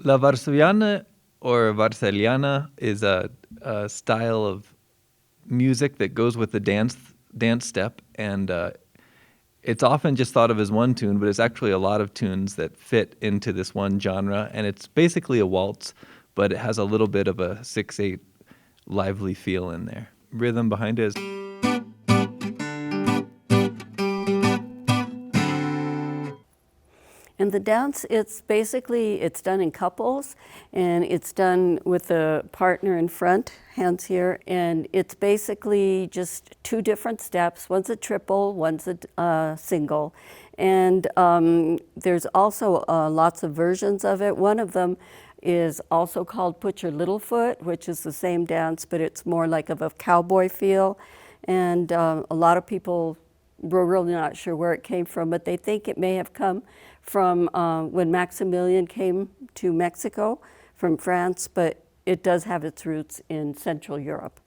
La Varsoviana or Varseliana is a style of music that goes with the dance step, and it's often just thought of as one tune, but it's actually a lot of tunes that fit into this one genre, and it's basically a waltz, but it has a little bit of a 6/8 lively feel in there. Rhythm behind it is. And the dance, it's done in couples, and it's done with a partner in front, hands here, and it's basically just two different steps. One's a triple, one's a single. And there's also lots of versions of it. One of them is also called Put Your Little Foot, which is the same dance, but it's more like of a cowboy feel. And a lot of people were really not sure where it came from, but they think it may have come from when Maximilian came to Mexico from France, but it does have its roots in Central Europe.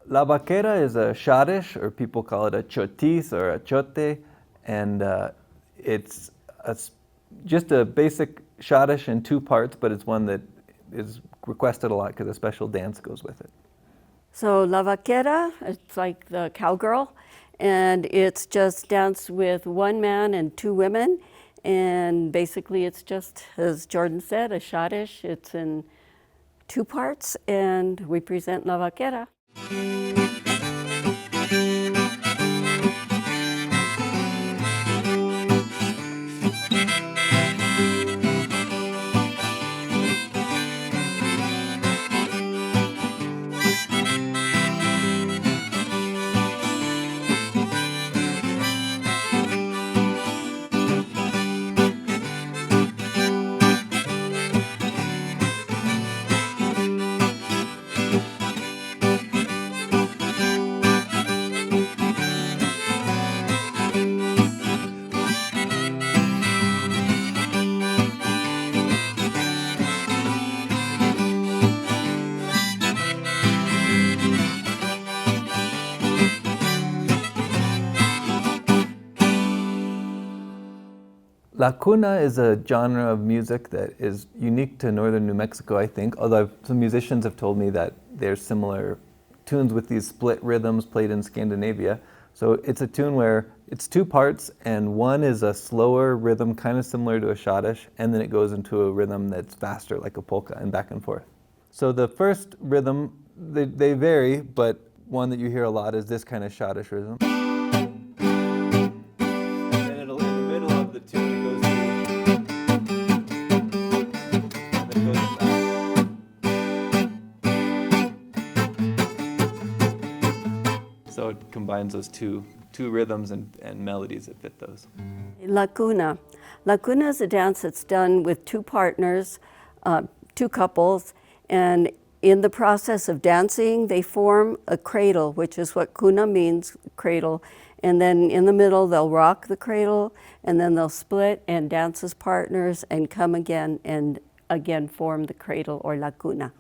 La Vaquera is a schottish, or people call it a chotis or a chote, and it's just a basic schottish in two parts, but it's one that is requested a lot because a special dance goes with it. So La Vaquera, it's like the cowgirl, and it's just danced with one man and two women, and basically it's just, as Jordan said, a schottish. It's in two parts, and we present La Vaquera. La Cuna is a genre of music that is unique to northern New Mexico, I think, although some musicians have told me that there's similar tunes with these split rhythms played in Scandinavia. So it's a tune where it's two parts, and one is a slower rhythm, kind of similar to a schottish, and then it goes into a rhythm that's faster, like a polka, and back and forth. So the first rhythm, they vary, but one that you hear a lot is this kind of schottish rhythm. So it combines those two rhythms and melodies that fit those. La Cuna. La Cuna is a dance that's done with two partners, two couples, and in the process of dancing, they form a cradle, which is what cuna means, cradle, And then in the middle, they'll rock the cradle, and then they'll split and dance as partners and come again and again form the cradle or la cuna.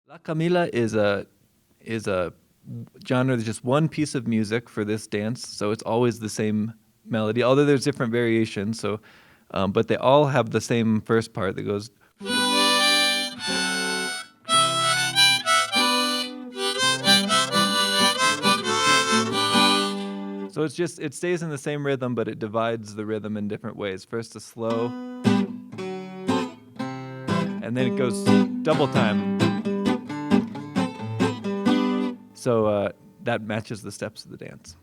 La Camila is a genre. There's just one piece of music for this dance, so it's always the same melody. Although there's different variations, so but they all have the same first part that goes. So it stays in the same rhythm, but it divides the rhythm in different ways. First a slow, and then it goes double time. So that matches the steps of the dance.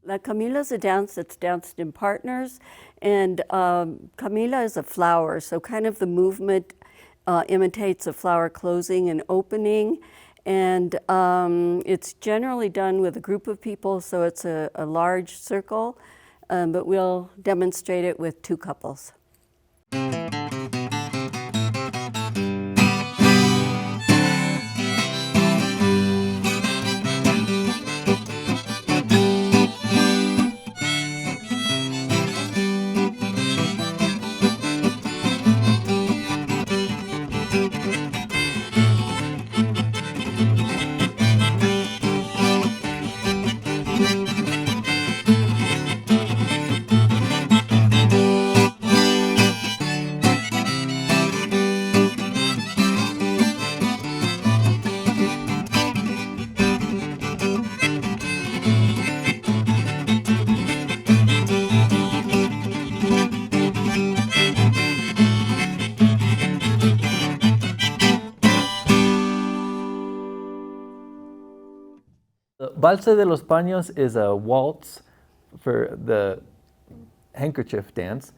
La Camila is a dance that's danced in partners, and Camila is a flower, so kind of the movement imitates a flower closing and opening, and it's generally done with a group of people, so it's a large circle, but we'll demonstrate it with two couples. The Vals de los Paños is a waltz for the handkerchief dance,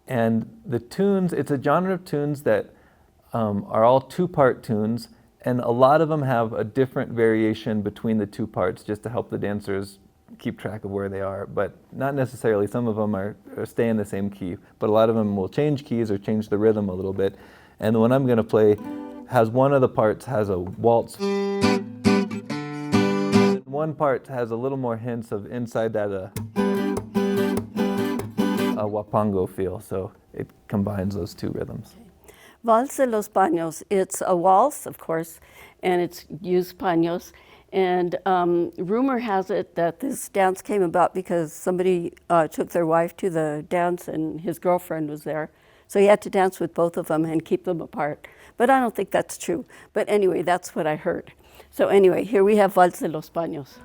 and the tunes, it's a genre of tunes that are all two-part tunes, and a lot of them have a different variation between the two parts just to help the dancers keep track of where they are, but not necessarily. Some of them stay in the same key, but a lot of them will change keys or change the rhythm a little bit. And the one I'm going to play has one of the parts has a waltz. One part has a little more hints of inside that a huapango feel, so it combines those two rhythms. Vals de los Paños, it's a waltz, of course, and it's used paños. And rumor has it that this dance came about because somebody took their wife to the dance and his girlfriend was there. So he had to dance with both of them and keep them apart. But I don't think that's true. But anyway, that's what I heard. So anyway, here we have Vals de los Paños.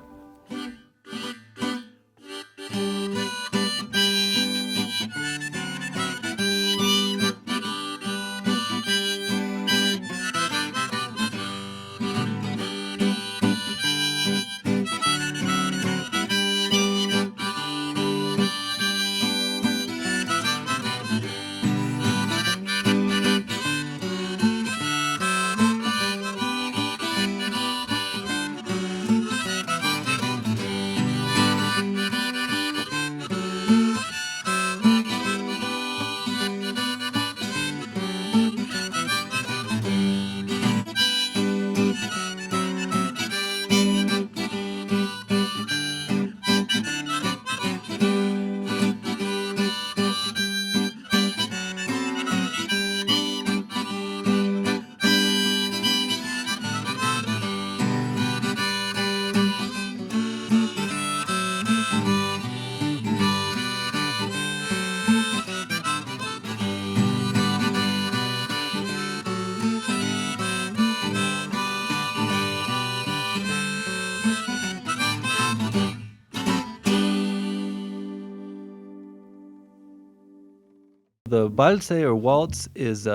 The valse or waltz is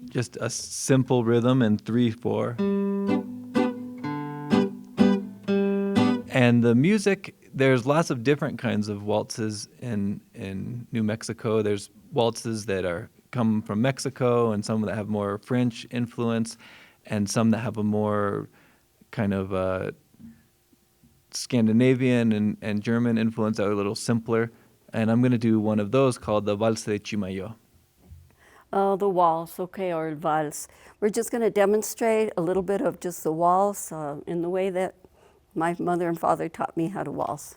just a simple rhythm in 3/4. And the music, there's lots of different kinds of waltzes in New Mexico. There's waltzes that come from Mexico, and some that have more French influence, and some that have a more kind of Scandinavian and German influence that are a little simpler. And I'm going to do one of those called the Valse de Chimayo. The waltz, okay, or valse. We're just going to demonstrate a little bit of just the waltz in the way that my mother and father taught me how to waltz.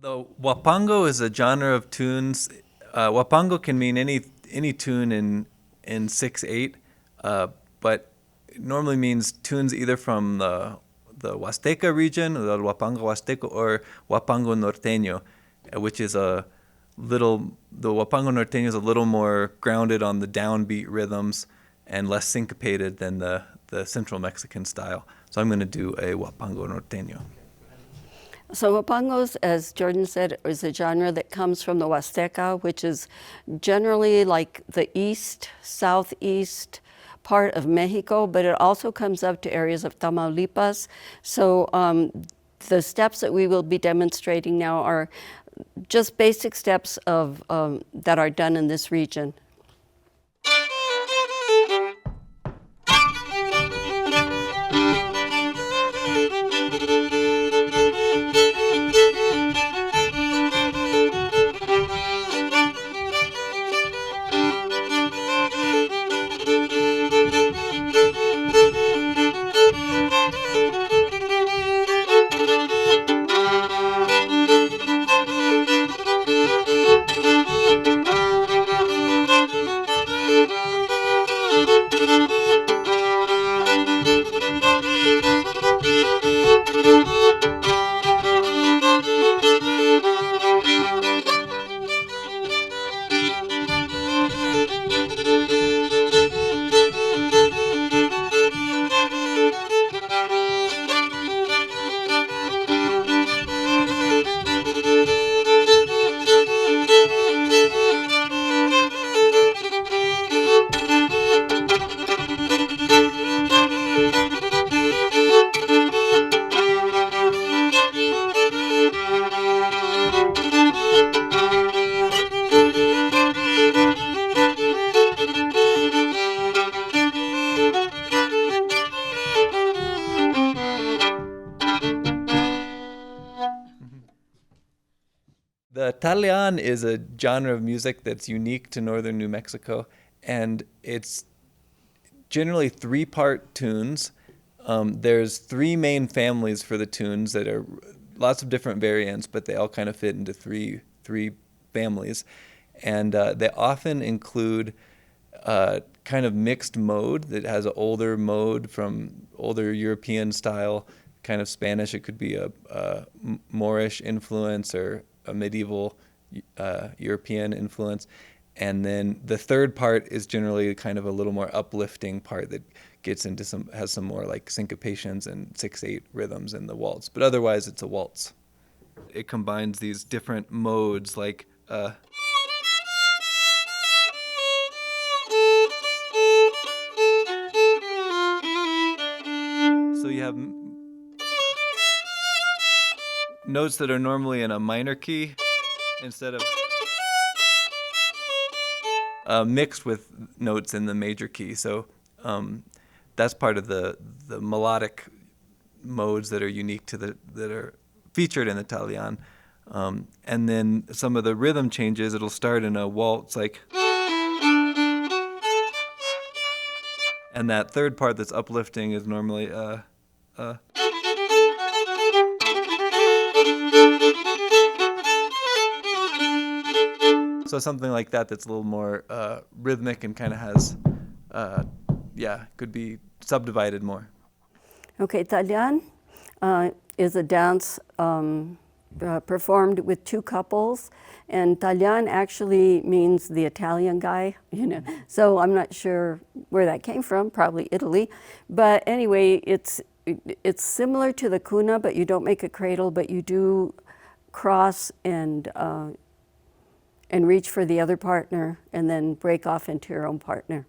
The wapango is a genre of tunes. Wapango can mean any tune in 6/8, but it normally means tunes either from the Huasteca region, the Huapango Huasteco, or Huapango Norteño, which is the Huapango Norteño is a little more grounded on the downbeat rhythms and less syncopated than the Central Mexican style. So I'm going to do a Huapango Norteño. So huapangos, as Jordan said, is a genre that comes from the Huasteca, which is generally like the east, southeast part of Mexico, but it also comes up to areas of Tamaulipas. So the steps that we will be demonstrating now are just basic steps of that are done in this region. The talian is a genre of music that's unique to northern New Mexico, and it's generally 3-part tunes. There's 3 main families for the tunes that are lots of different variants, but they all kind of fit into three families. And they often include kind of mixed mode that has an older mode from older European style, kind of Spanish. It could be a Moorish influence or a medieval European influence. And then the third part is generally kind of a little more uplifting part that gets into has some more like syncopations and 6/8 rhythms in the waltz. But otherwise, it's a waltz. It combines these different modes like So you have notes that are normally in a minor key instead of mixed with notes in the major key. So that's part of the melodic modes that are unique to that are featured in the Talian. And then some of the rhythm changes, it'll start in a waltz like, and that third part that's uplifting is normally so something like that that's a little more rhythmic and kind of has, could be subdivided more. Okay, Talian is a dance performed with two couples, and Talian actually means the Italian guy, So I'm not sure where that came from, probably Italy. But anyway, it's similar to the cuna, but you don't make a cradle, but you do cross and reach for the other partner and then break off into your own partner.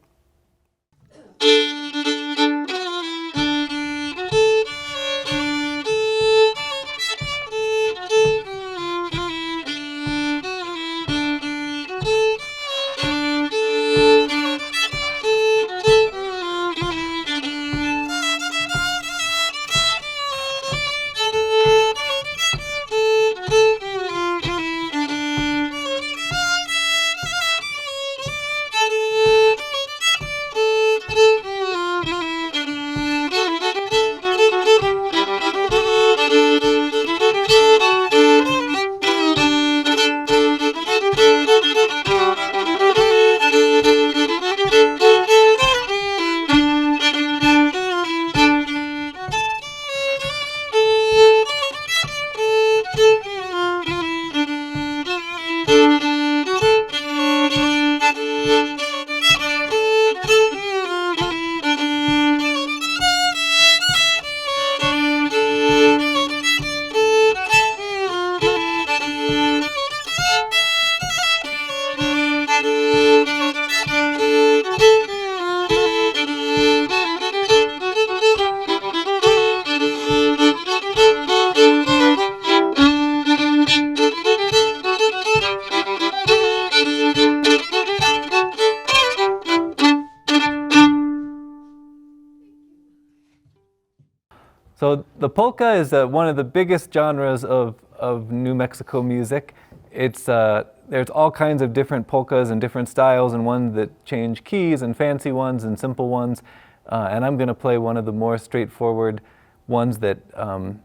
So the polka is one of the biggest genres of New Mexico music. There's all kinds of different polkas and different styles, and ones that change keys, and fancy ones, and simple ones. And I'm going to play one of the more straightforward ones that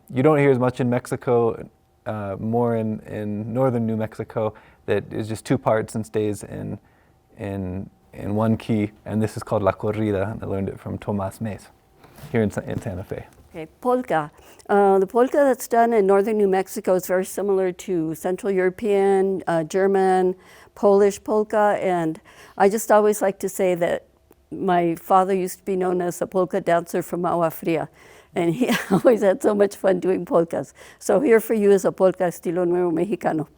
you don't hear as much in Mexico, more in northern New Mexico, that is just two parts and stays in one key. And this is called La Corrida. I learned it from Tomas Mays here in Santa Fe. Okay, polka. The polka that's done in northern New Mexico is very similar to Central European, German, Polish polka, and I just always like to say that my father used to be known as a polka dancer from Agua Fria, and he always had so much fun doing polkas. So here for you is a polka estilo nuevo mexicano.